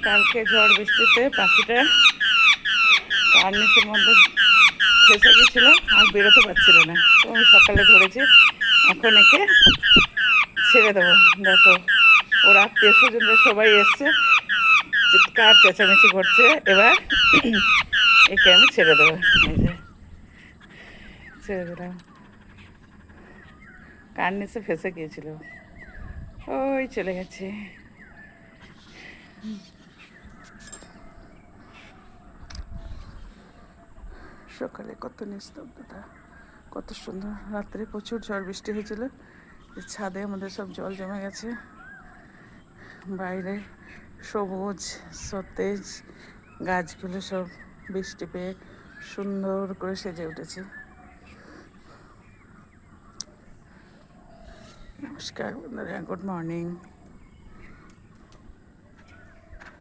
কালকে ঝড় বৃষ্টিতে পাখিটা কার্নিসের মধ্যে ফেসে গেছিল, আর বেরোতে পারছিল না। তো আমি সকালে ধরেছি, এখন একে ছেড়ে দেবো। দেখো ওর আত্মীয় স্বজনরা সবাই এসছে, চিৎকার চেঁচামেচি করছে। এবার একে আমি ছেড়ে দেবো। এই যে ছেড়ে দিলাম, কার্নিসে ফেসে গিয়েছিল, ওই চলে গেছে। সকালে কত নিস্তব্ধতা, কত সুন্দর। রাত্রে প্রচুর ঝড় বৃষ্টি হয়েছিল, ছাদে আমাদের সব জল জমে গেছে। বাইরে সবুজ সতেজ গাছগুলো সব বৃষ্টি পেয়ে সুন্দর করে সেজে উঠেছে। নমস্কার বন্ধুরা, গুড মর্নিং।